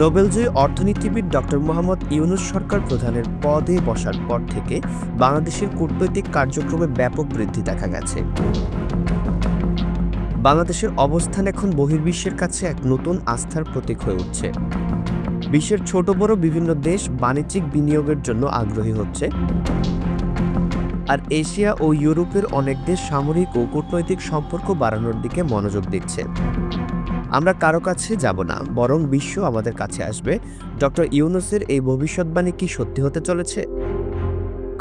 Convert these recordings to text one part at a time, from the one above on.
নোবেলজয়ী অর্থনীতিবিদ ডক্টর মোহাম্মদ ইউনূস সরকার প্রধানের পদে বসার পর থেকে বাংলাদেশের কূটনৈতিক কার্যক্রমে ব্যাপক বৃদ্ধি দেখা গেছে। বাংলাদেশের অবস্থান এখন বহির্বিশ্বের কাছে এক নতুন আস্থার প্রতীক হয়ে উঠছে। বিশ্বের ছোট বড় বিভিন্ন দেশ বাণিজ্যিক বিনিয়োগের জন্য আগ্রহী হচ্ছে, আর এশিয়া ও ইউরোপের অনেক দেশ সামরিক ও কূটনৈতিক সম্পর্ক বাড়ানোর দিকে মনোযোগ দিচ্ছে। আমরা কারো কাছে যাব না, বরং বিশ্ব আমাদের কাছে আসবে। ডক্টর ইউনূসের এই ভবিষ্যৎবাণী কি সত্যি হতে চলেছে?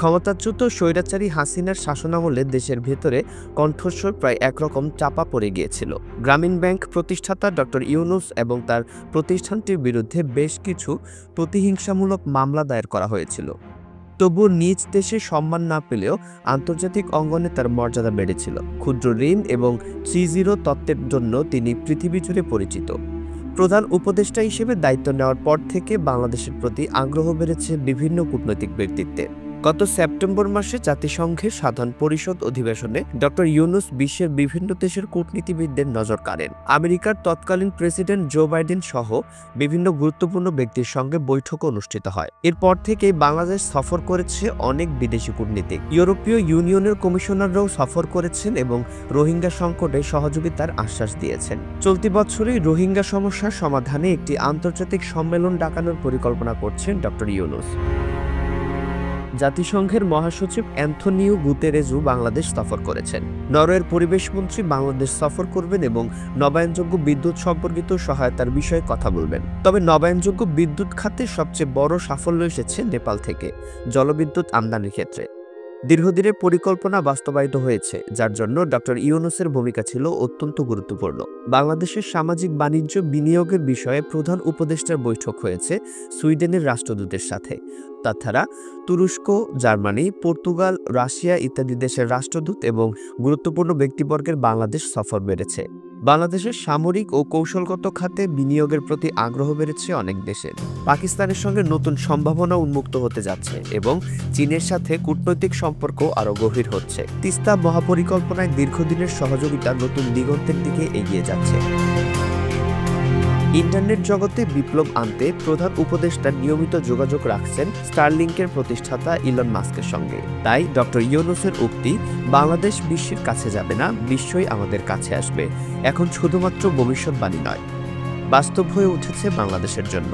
ক্ষমতাচ্যুত স্বৈরাচারী হাসিনার শাসনামলে দেশের ভেতরে কণ্ঠস্বর প্রায় একরকম চাপা পড়ে গিয়েছিল। গ্রামীণ ব্যাংক প্রতিষ্ঠাতা ডক্টর ইউনূস এবং তার প্রতিষ্ঠানটির বিরুদ্ধে বেশ কিছু প্রতিহিংসামূলক মামলা দায়ের করা হয়েছিল। তবুও নিজ দেশে সম্মান না পেলেও আন্তর্জাতিক অঙ্গনে তার মর্যাদা বেড়েছিল। ক্ষুদ্র ঋণ এবং 3-0 তত্ত্বের জন্য তিনি পৃথিবী জুড়ে পরিচিত। প্রধান উপদেষ্টা হিসেবে দায়িত্ব নেওয়ার পর থেকে বাংলাদেশের প্রতি আগ্রহ বেড়েছে বিভিন্ন কূটনৈতিক ব্যক্তিত্বের। গত সেপ্টেম্বর মাসে জাতিসংঘের সাধারণ পরিষদ অধিবেশনে ডক্টর ইউনূস বিশ্বের বিভিন্ন দেশের কূটনীতিবিদদের নজর কাড়েন। আমেরিকার তৎকালীন প্রেসিডেন্ট জো বাইডেন সহ বিভিন্ন গুরুত্বপূর্ণ ব্যক্তির সঙ্গে বৈঠক অনুষ্ঠিত হয়। এরপর থেকেই বাংলাদেশ সফর করেছে অনেক বিদেশি কূটনীতিক। ইউরোপীয় ইউনিয়নের কমিশনাররাও সফর করেছেন এবং রোহিঙ্গা সংকটে সহযোগিতার আশ্বাস দিয়েছেন। চলতি বছরই রোহিঙ্গা সমস্যার সমাধানে একটি আন্তর্জাতিক সম্মেলন ডাকানোর পরিকল্পনা করছেন ডক্টর ইউনূস। জাতিসংঘের মহাসচিব অ্যান্থনিও গুতেরেজও বাংলাদেশ সফর করেছেন। নরওয়ের পরিবেশ মন্ত্রী বাংলাদেশ সফর করবেন এবং নবায়নযোগ্য বিদ্যুৎ সম্পর্কিত সহায়তার বিষয়ে কথা বলবেন। তবে নবায়নযোগ্য বিদ্যুৎ খাতে সবচেয়ে বড় সাফল্য এসেছে নেপাল থেকে জলবিদ্যুৎ আমদানির ক্ষেত্রে। দীর্ঘদিনের পরিকল্পনা বাস্তবায়িত হয়েছে, যার জন্য ডক্টর ইউনূসের ভূমিকা ছিল অত্যন্ত গুরুত্বপূর্ণ। বাংলাদেশের সামাজিক বাণিজ্য বিনিয়োগের বিষয়ে প্রধান উপদেষ্টার বৈঠক হয়েছে সুইডেনের রাষ্ট্রদূতের সাথে। তাছাড়া তুরস্ক, জার্মানি, পর্তুগাল, রাশিয়া ইত্যাদি দেশের রাষ্ট্রদূত এবং গুরুত্বপূর্ণ ব্যক্তিবর্গের বাংলাদেশ সফর বেড়েছে। বাংলাদেশের সামরিক ও কৌশলগত খাতে বিনিয়োগের প্রতি আগ্রহ বেড়েছে অনেক দেশের। পাকিস্তানের সঙ্গে নতুন সম্ভাবনা উন্মুক্ত হতে যাচ্ছে এবং চীনের সাথে কূটনৈতিক সম্পর্ক আরও গভীর হচ্ছে। তিস্তা মহাপরিকল্পনায় দীর্ঘদিনের সহযোগিতা নতুন দিগন্তের দিকে এগিয়ে যাচ্ছে। ইন্টারনেট জগতে বিপ্লব আনতে প্রধান উপদেষ্টা নিয়মিত যোগাযোগ রাখছেন স্টারলিংকের প্রতিষ্ঠাতা ইলন মাস্কের সঙ্গে। তাই ডক্টর ইউনূসের উক্তি, বাংলাদেশ বিশ্বের কাছে যাবে না, বিশ্বই আমাদের কাছে আসবে, এখন শুধুমাত্র ভবিষ্যৎবাণী নয়, বাস্তব হয়ে উঠেছে বাংলাদেশের জন্য।